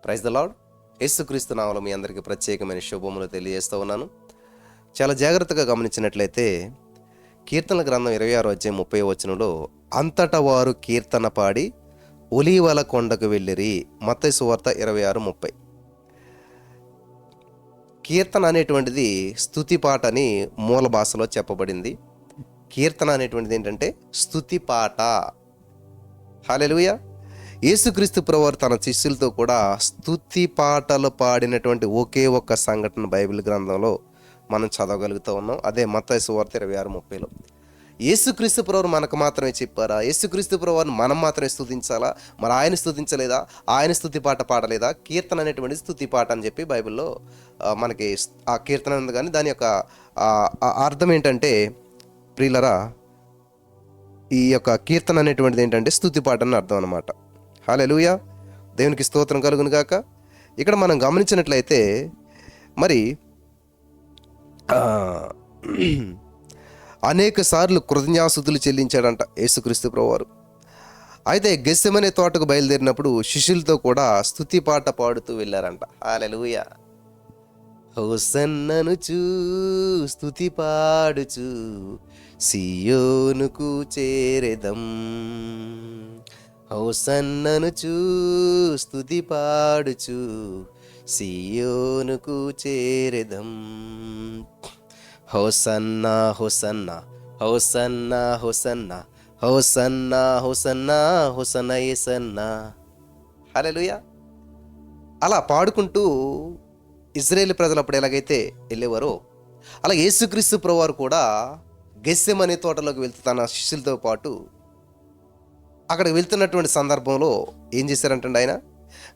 Praise the lord. యేసుక్రీస్తు నామములో మీ అందరికీ ప్రత్యేకమైన శుభములు తెలియజేస్తూ ఉన్నాను. చాలా జాగ్రత్తగా గమనించినట్లయితే కీర్తనల గ్రంథం 26వ అధ్యాయం 30వ వచనంలో అంతటా వారు కీర్తన పాడి ఒలీవల కొండకు వెళ్ళిరి. మత్తయి సువార్త 26:30. కీర్తన అనేటువంటిది స్తుతి పాట అని మూల భాషలో చెప్పబడింది. కీర్తన అనేటువంటిది ఏంటంటే స్తుతి పాట. హల్లెలూయా. యేసుక్రీస్తు ప్రభువారు తన శిష్యులతో కూడా స్తుతి పాటలు పాడినటువంటి ఒకే ఒక్క సంఘటన బైబిల్ గ్రంథంలో మనం చదవగలుగుతూ ఉన్నాం. అదే మత్తయి సువార్త 26:30లో. యేసుక్రీస్తు ప్రభువారు మనకు మాత్రమే చెప్పారా? యేసుక్రీస్తు ప్రభువారిని మనం మాత్రమే స్తుతించాలా? మరి ఆయన స్తుతించలేదా? ఆయన స్తుతి పాట పాడలేదా? కీర్తన అనేటువంటి స్తుతి పాట అని చెప్పి బైబిల్లో మనకి ఆ కీర్తన ఉంది. కానీ దాని యొక్క అర్థం ఏంటంటే ప్రియులరా, ఈ యొక్క కీర్తన అనేటువంటిది ఏంటంటే స్తుతి పాట అని అర్థం అన్నమాట. హల్లెలూయా. దేవునికి స్తోత్రం కలుగును గాక. ఇక్కడ మనం గమనించినట్లయితే మరి అనేక సార్లు కృతజ్ఞాస్తుతులు చెల్లించాడంట యేసుక్రీస్తు ప్రభువారు. అయితే గెత్సెమనే తోటకు బయలుదేరినప్పుడు శిష్యులతో కూడా స్తుతి పాట పాడుతూ వెళ్ళారంట. హల్లెలూయా. హోసన్ననుచు స్తుతి పాడుచు సియోనుకు చేరెదం. హోసన్ననుచు స్తుతి పాడుచు సియోనుకు చేరెదం. హోసన్నా హోసన్నా హోసన్నా హోసన్నా హోసన్నా హోసన్నా హోసన్న యేసన్నా. హల్లెలూయా. అలా పాడుకుంటూ ఇశ్రాయేలు ప్రజలు అప్పుడు ఎలాగైతే వెళ్ళేవారో అలా యేసుక్రీస్తు ప్రభువారు కూడా గెత్సెమనే తోటలోకి వెళ్తూ తన శిష్యులతో పాటు అక్కడికి వెళ్తున్నటువంటి సందర్భంలో ఏం చేశారంటే ఆయన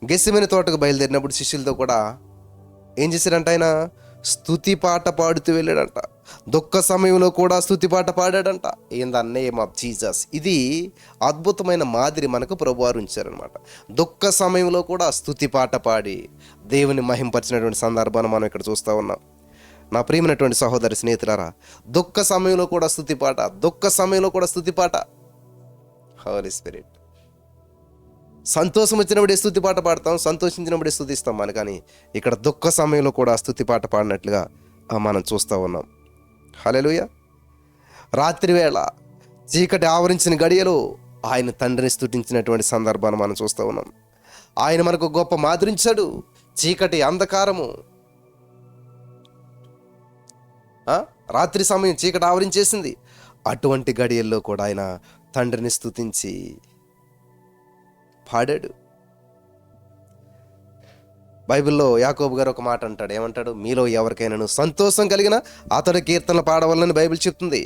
గెత్సెమనే తోటకు బయలుదేరినప్పుడు శిష్యులతో కూడా ఏం చేశారంట? ఆయన స్తుతి పాట పాడుతూ వెళ్ళాడంట. దుఃఖ సమయంలో కూడా స్తుతి పాట పాడాడంట. In the name of Jesus. ఇది అద్భుతమైన మాదిరి మనకు ప్రభువారు ఉంచారనమాట. దుఃఖ సమయంలో కూడా స్తుతి పాట పాడి దేవుని మహింపరిచినటువంటి సందర్భాన్ని మనం ఇక్కడ చూస్తూ ఉన్నాం. నా ప్రియమైనటువంటి సహోదరి స్నేహితులారా, దుఃఖ సమయంలో కూడా స్తుతి పాట, దుఃఖ సమయంలో కూడా స్తుతి పాట. హోలీ స్పిరిట్. సంతోషం వచ్చినప్పుడే స్తుతి పాట పాడతాం, సంతోషించినప్పుడే స్తుతిస్తాం మనం. కానీ ఇక్కడ దుఃఖ సమయంలో కూడా స్తుతి పాట పాడినట్లుగా మనం చూస్తూ ఉన్నాం. హల్లెలూయా. రాత్రి వేళ చీకటి ఆవరించిన గడియలో ఆయన తండ్రిని స్తుతించినటువంటి సందర్భాన్ని మనం చూస్తూ ఉన్నాం. ఆయన మనకు గొప్ప మాదిరించాడు. చీకటి అంధకారము, రాత్రి సమయం చీకటి ఆవరించేసింది. అటువంటి గడియల్లో కూడా ఆయన తండ్రిని స్తుతించి పాడాడు. బైబిల్లో యాకోబు గారు ఒక మాట అంటాడు. ఏమంటాడు? మీలో ఎవరికైనా సంతోషం కలిగిన అతడి కీర్తనలు పాడవాలని బైబిల్ చెప్తుంది.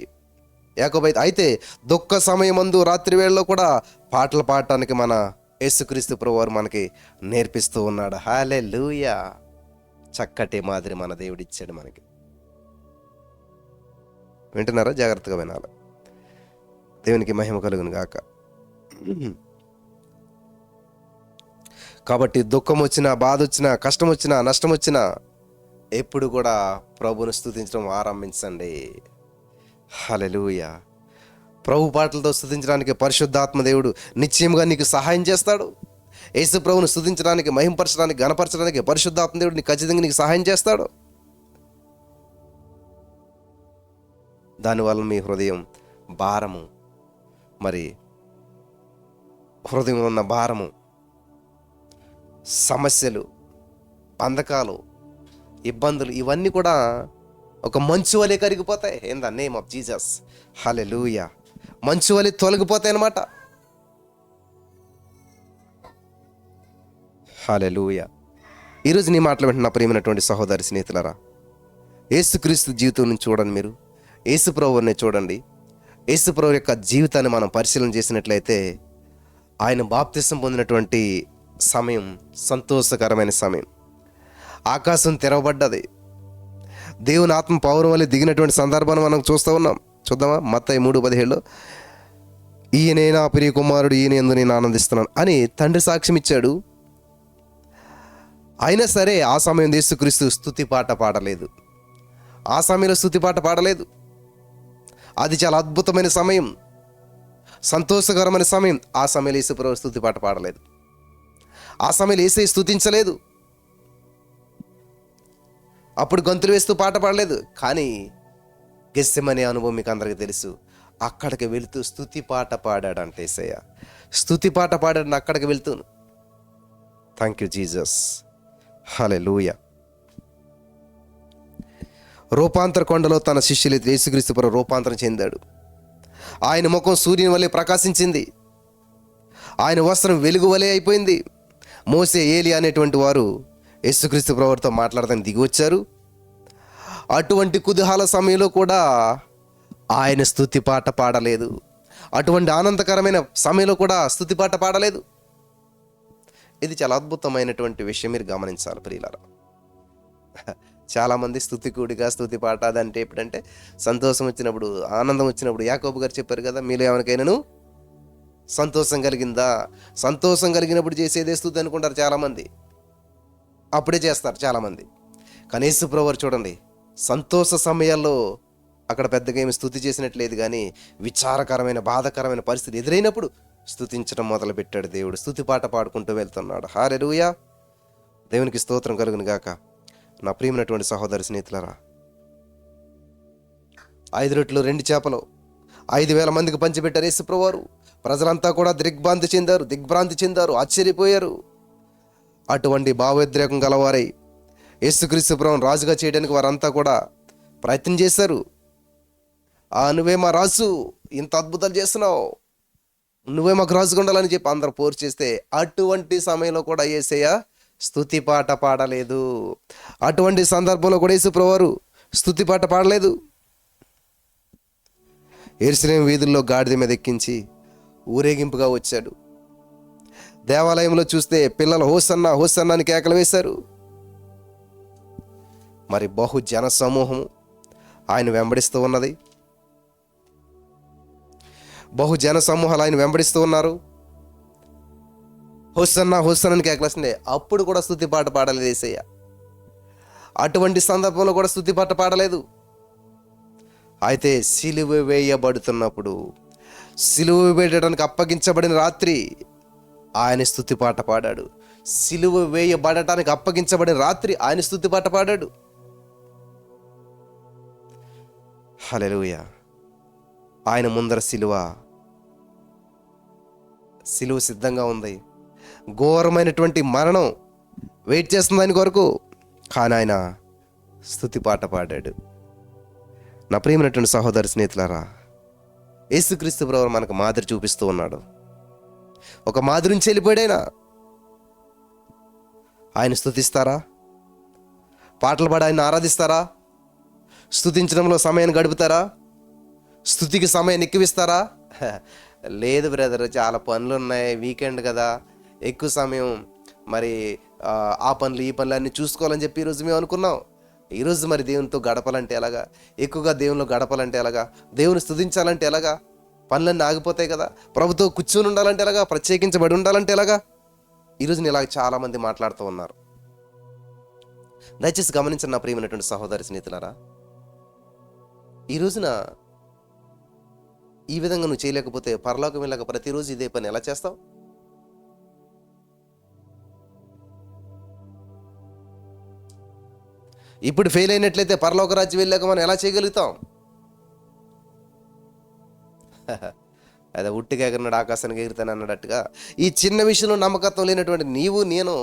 యాకోబు అయితే దుఃఖ సమయమందు రాత్రి వేళలో కూడా పాటలు పాడటానికి మన యేసుక్రీస్తు ప్రభువారు మనకి నేర్పిస్తూ ఉన్నాడు. హల్లెలూయా. చక్కటి మాదిరి మన దేవుడు ఇచ్చాడు మనకి. వింటున్నారా? జాగ్రత్తగా వినాలి. దేవునికి మహిమ కలుగును గాక. కాబట్టి దుఃఖం వచ్చినా, బాధ వచ్చినా, కష్టం వచ్చినా, నష్టం వచ్చినా ఎప్పుడు కూడా ప్రభువును స్తుతించడం ఆరంభించండి. హల్లెలూయా. ప్రభు పాటలతో స్తుతించడానికి పరిశుద్ధాత్మ దేవుడు నిశ్చయంగా నీకు సహాయం చేస్తాడు. యేసు ప్రభువును స్తుతించడానికి, మహింపరచడానికి, గణపరచడానికి పరిశుద్ధాత్మ దేవుడు నీకు ఖచ్చితంగా నీకు సహాయం చేస్తాడు. దానివల్ల మీ హృదయం భారము, మరి హృదయంలో ఉన్న భారము, సమస్యలు, బంధకాలు, ఇబ్బందులు ఇవన్నీ కూడా ఒక మంచు వలె కరిగిపోతాయి. In the name of Jesus. హల్లెలూయా. మంచు వలె తొలగిపోతాయి అన్నమాట. హల్లెలూయా. ఈరోజు నీ మాటలు వింటున్న ప్రియమైనటువంటి సహోదరి స్నేహితులారా, యేసుక్రీస్తు జీవితం నుంచి చూడండి. మీరు యేసు ప్రభువుని చూడండి. యేసు ప్రభు యొక్క జీవితాన్ని మనం పరిశీలన చేసినట్లయితే ఆయన బాప్తిసం పొందినటువంటి సమయం సంతోషకరమైన సమయం. ఆకాశం తెరవబడ్డది. దేవుని ఆత్మ పౌరం వల్ల దిగినటువంటి సందర్భాన్ని మనం చూస్తూ ఉన్నాం. చూద్దామా? మత్తయి 3:17లో ఈయనే నా ప్రియ కుమారుడు, ఈయన యందు నేను ఆనందిస్తున్నాను అని తండ్రి సాక్ష్యం ఇచ్చాడు. అయినా సరే ఆ సమయం యేసుక్రీస్తు స్తుతి పాట పాడలేదు. ఆ సమయంలో స్తుతి పాట పాడలేదు. అది చాలా అద్భుతమైన సమయం, సంతోషకరమైన సమయం. ఆ సమయంలో యేసు ప్రభువు స్తుతి పాట పాడలేదు. ఆ సమయంలో యేసయ్య స్తుతించలేదు, అప్పుడు గంతులు వేస్తూ పాట పాడలేదు. కానీ గెస్సెమనే అనుభవం మీకు అందరికీ తెలుసు. అక్కడికి వెళుతూ స్తుతి పాట పాడాడంటే యేసయ్య, స్తుతి పాట పాడాడు అక్కడికి వెళ్తూ. థ్యాంక్ యూ జీసస్, హల్లెలూయా. రూపాంతర కొండలో తన శిష్యులు యేసుక్రీస్తు ప్రభు రూపాంతరం చెందాడు. ఆయన ముఖం సూర్యుని వలె ప్రకాశించింది, ఆయన వస్త్రం వెలుగు వలె అయిపోయింది. మోసే, ఏలియా అనేటువంటి వారు యేసుక్రీస్తు ప్రభువుతో మాట్లాడడానికి దిగి వచ్చారు. అటువంటి కుతూహల సమయంలో కూడా ఆయన స్తుతి పాట పాడలేదు. అటువంటి ఆనందకరమైన సమయంలో కూడా స్తుతి పాట పాడలేదు. ఇది చాలా అద్భుతమైనటువంటి విషయం, మీరు గమనించాలి ప్రియులారా. చాలామంది స్తుతికుడిగా స్తుతి పాట అదంటే ఎప్పుడంటే సంతోషం వచ్చినప్పుడు, ఆనందం వచ్చినప్పుడు. యాకోబు గారు చెప్పారు కదా, మీలో ఎవరికైనాను సంతోషం కలిగిందా, సంతోషం కలిగినప్పుడు చేసేదే స్తుతి అనుకుంటారు చాలామంది, అప్పుడే చేస్తారు చాలామంది. కానీ యేసు ప్రభువు చూడండి, సంతోష సమయాల్లో అక్కడ పెద్దగా ఏమి స్తుతి చేసినట్లేదు, కానీ విచారకరమైన బాధాకరమైన పరిస్థితి ఎదురైనప్పుడు స్తుతించడం మొదలుపెట్టాడు దేవుడు. స్తుతి పాట పాడుకుంటూ వెళ్తున్నాడు. హల్లెలూయా, దేవునికి స్తోత్రం కలుగును గాక. నా ప్రియమైనటువంటి సహోదరి స్నేహితులారా, 5 రొట్టెలు 2 చేపలు 5,000 మందికి పంచిపెట్టారు యేసు ప్రభువారు. ప్రజలంతా కూడా దిగ్భ్రాంతి చెందారు, ఆశ్చర్యపోయారు. అటువంటి భావోద్రేకం గలవారై యేసుక్రీస్తు ప్రభువును రాజుగా చేయడానికి వారంతా కూడా ప్రయత్నం చేశారు. నువ్వే మా రాజు, ఇంత అద్భుతాలు చేస్తున్నావు, నువ్వే మాకు రాజుగా ఉండాలని చెప్పి అందరూ పోరు చేస్తే, అటువంటి సమయంలో కూడా యేసయ్య స్తుతి పాట పాడలేదు. అటువంటి సందర్భంలో కూడా యేసు ప్రభువారు స్తుతి పాట పాడలేదు. యెరూషలేము వీధుల్లో గాడిద మీద ఎక్కించి ఊరేగింపుగా వచ్చాడు. దేవాలయంలో చూస్తే పిల్లలు హోసన్నా హోసన్నా అని కేకలు వేశారు. మరి బహుజన సమూహం ఆయన వెంబడిస్తూ ఉన్నది, బహుజన సమూహాలు ఆయన వెంబడిస్తూ ఉన్నారు. హోసన్నా హోసన్నా అని కేకలు వస్తున్నాయి. అప్పుడు కూడా స్తుతి పాట పాడలేదు యేసయ్య. అటువంటి సందర్భంలో కూడా స్తుతి పాట పాడలేదు. అయితే సిలువ వేయబడుతున్నప్పుడు, సిలువ వేయడానికి అప్పగించబడిన రాత్రి ఆయన స్తుతి పాట పాడాడు. సిలువ వేయబడటానికి అప్పగించబడిన రాత్రి ఆయన స్తుతి పాట పాడాడు. హల్లెలూయా. ఆయన ముందర సిలువ సిద్ధంగా ఉంది. ఘోరమైనటువంటి మరణం వెయిట్ చేస్తుంది ఆయన కొరకు, కానీ ఆయన స్తుతి పాట పాడాడు. నా ప్రియమైనటువంటి సహోదరి స్నేహితులారా, యేసుక్రీస్తు ప్రభువు మనకు మాదిరి చూపిస్తూ ఉన్నాడు. ఒక మాదిరి నుంచి వెళ్ళిపోయాడైనా. ఆయన స్తుతిస్తారా? పాటలు పాడి ఆయన ఆరాధిస్తారా? స్తుతించడంలో సమయాన్ని గడుపుతారా? స్తుతికి సమయాన్ని ఎక్కువిస్తారా? లేదు బ్రదర్, చాలా పనులు ఉన్నాయి, వీకెండ్ కదా, ఎక్కువ సమయం మరి ఆ పనులు ఈ పనులు అన్నీ చూసుకోవాలని చెప్పి ఈరోజు మేము అనుకున్నాం. ఈరోజు మరి దేవునితో గడపాలంటే ఎలాగా? ఎక్కువగా దేవునిలో గడపాలంటే ఎలాగా? దేవుని స్తుతించాలంటే ఎలాగా? పనులన్నీ ఆగిపోతాయి కదా. ప్రభుతో కూర్చొని ఉండాలంటే ఎలాగా? ప్రత్యేకించబడి ఉండాలంటే ఎలాగా? ఈరోజు ఇలాగ చాలామంది మాట్లాడుతూ ఉన్నారు. దయచేసి గమనించండి నా ప్రియమైనటువంటి సహోదరి స్నేహితులారా, ఈ రోజున ఈ విధంగా నువ్వు చేయలేకపోతే పరలోకం వెళ్ళక ప్రతిరోజు ఇదే పని ఎలా చేస్తావు? ఇప్పుడు ఫెయిల్ అయినట్లయితే పరలోక రాజ్యం వెళ్ళాక మనం ఎలా చేయగలుగుతాం? అదే ఉట్టిగా ఎగిరినాడు ఆకాశానికి ఎగురుతాను అన్నట్టుగా ఈ చిన్న విషయంలో నమ్మకత్వం లేనటువంటి నీవు నేను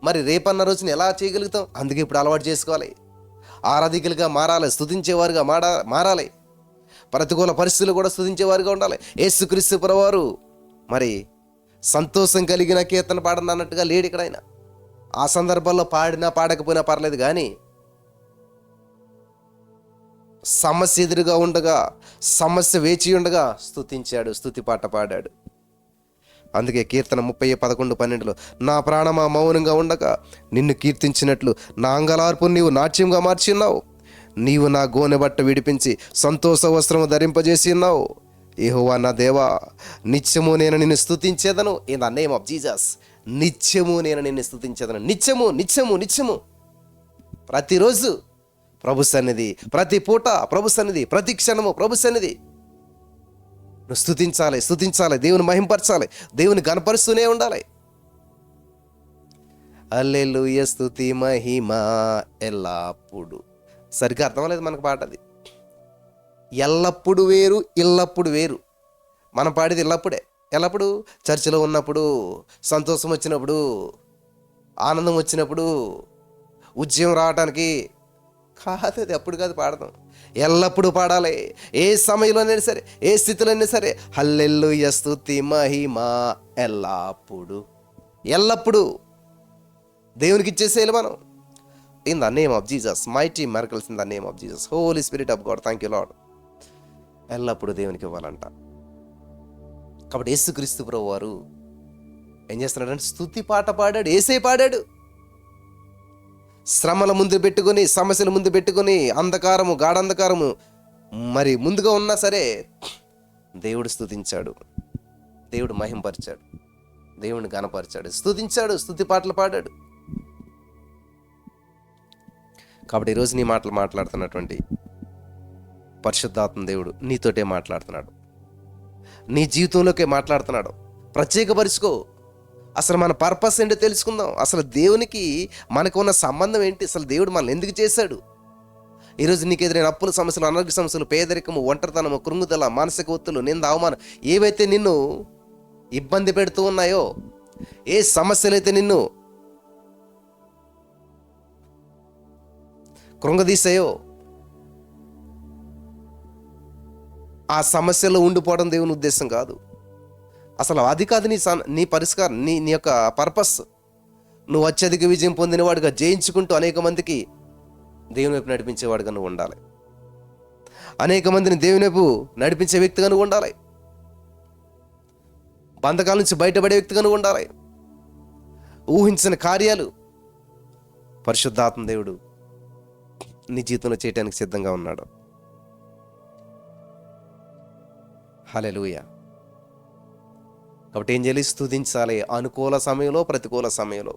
మరి రేపన్న రోజున ఎలా చేయగలుగుతాం? అందుకే ఇప్పుడు అలవాటు చేసుకోవాలి. ఆరాధికులుగా మారాలి, స్తుతించేవారుగా మారాలి. ప్రతికూల పరిస్థితులు కూడా స్తుతించేవారుగా ఉండాలి. యేసుక్రీస్తు ప్రభువారు మరి సంతోషం కలిగిన కీర్తన పాడను అన్నట్టుగా లేడు ఇక్కడ. ఆయన ఆ సందర్భంలో పాడినా పాడకపోయినా పర్లేదు, కానీ సమస్య ఎదురుగా ఉండగా, సమస్య వేచి ఉండగా స్తుతించాడు, స్తుతి పాట పాడాడు. అందుకే కీర్తన 30:11-12 నా ప్రాణమా మౌనంగా ఉండగా నిన్ను కీర్తించినట్లు నా అంగలార్పును నీవు నాట్యంగా మార్చి ఉన్నావు. నీవు నా గోనె బట్ట విడిపించి సంతోష వస్త్రము ధరింపజేసి ఉన్నావు. యెహోవా నా దేవా, నిత్యము నేను నిన్ను స్తుతించేదను. In the name of Jesus, నిత్యము నేను నిన్ను స్తుతించేదను. నిత్యము నిత్యము నిత్యము, ప్రతిరోజు ప్రభు సన్నిధి, ప్రతి పూట ప్రభు సన్నిధి, ప్రతి క్షణము ప్రభు సన్నిధి. నువ్వు స్తుతించాలి, దేవుని మహింపరచాలి, దేవుని గణపరుస్తూనే ఉండాలి. హల్లెలూయా స్తుతి మహిమ ఎల్లప్పుడు. సరిగ్గా అర్థమలేదు మనకు పాట అది. ఎల్లప్పుడు వేరు, ఇల్లప్పుడు వేరు. మనం పాడేది ఎల్లప్పుడే. ఎల్లప్పుడు చర్చిలో ఉన్నప్పుడు, సంతోషం వచ్చినప్పుడు, ఆనందం వచ్చినప్పుడు, ఉద్యమం రావడానికి కాదు. అది అప్పుడు కాదు పాడదాం. ఎల్లప్పుడూ పాడాలి. ఏ సమయంలోనైనా సరే, ఏ స్థితిలోనైనా సరే, హల్లెలూయా స్తుతి మహిమ ఎల్లప్పుడు. ఎల్లప్పుడు దేవునికి ఇచ్చేసేయాలి మనం. In the name of Jesus, mighty miracles in the name of Jesus, Holy Spirit of God, thank you Lord. ఎల్లప్పుడూ దేవునికి ఇవ్వాలంట. కాబట్టి యేసుక్రీస్తు ప్రభువు వారు ఏం చేస్తున్నాడంటే స్తుతి పాట పాడాడు. యేసే పాడాడు. శ్రమల ముందు పెట్టుకొని, సమస్యల ముందు పెట్టుకొని, అంధకారము, గాఢంధకారము మరి ముందుగా ఉన్నా సరే దేవుడు స్తుతించాడు, దేవుడు మహింపరిచాడు, దేవుడిని గణపరిచాడు, స్తుతించాడు, స్తుతి పాటలు పాడాడు. కాబట్టి ఈరోజు నీ మాటలు మాట్లాడుతున్నటువంటి పరిశుద్ధాత్మ దేవుడు నీతోటే మాట్లాడుతున్నాడు, నీ జీవితంలోకే మాట్లాడుతున్నాడు. ప్రత్యేకపరుచుకో. అసలు మన పర్పస్ ఏంటో తెలుసుకుందాం. అసలు దేవునికి మనకు ఉన్న సంబంధం ఏంటి? అసలు దేవుడు మనల్ని ఎందుకు చేశాడు? ఈరోజు నీకు ఎదురైన అప్పుల సమస్యలు, అనారోగ్య సమస్యలు, పేదరికము, ఒంటరితనము, కృంగుదల, మానసిక ఒత్తులు, నింద, అవమానం ఏవైతే నిన్ను ఇబ్బంది పెడుతూ ఉన్నాయో, ఏ సమస్యలైతే నిన్ను కృంగదీసాయో, ఆ సమస్యలో ఉండిపోవడం దేవుని ఉద్దేశం కాదు. అసలు అది కాదు నీ పరిష్కారం, నీ యొక్క పర్పస్. నువ్వు అత్యధిక విజయం పొందినవాడుగా, జయించుకుంటూ అనేక మందికి దేవుని వైపు నడిపించేవాడుగా నువ్వు ఉండాలి. అనేక మందిని దేవుని వైపు నడిపించే వ్యక్తిగా నువ్వు ఉండాలి. బంధకాల నుంచి బయటపడే వ్యక్తిగా నువ్వు ఉండాలి. ఊహించిన కార్యాలు పరిశుద్ధాత్మ దేవుడు నీ జీవితంలో చేయడానికి సిద్ధంగా ఉన్నాడు. హల్లెలూయా. కాబట్టి ఏం చేయాలి? స్తుతించాలి. అనుకూల సమయంలో, ప్రతికూల సమయంలో.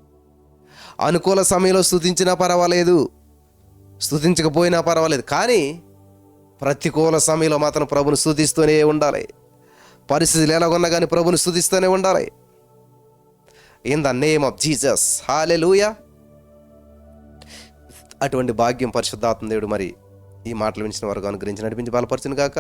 అనుకూల సమయంలో స్తుతించినా పర్వాలేదు, స్తుతించకపోయినా పర్వాలేదు, కానీ ప్రతికూల సమయంలో మాత్రం ప్రభుని స్తుతిస్తూనే ఉండాలి. పరిస్థితులు ఎలాగున్నా కానీ ప్రభుని స్తుతిస్తూనే ఉండాలి. In the name of Jesus, హల్లెలూయా. అటువంటి భాగ్యం పరిశుద్ధాత్మ దేవుడు మరి ఈ మాటలు వినిచిన వరకు అనుగ్రహించి నడిపించి బలపరచును గాక.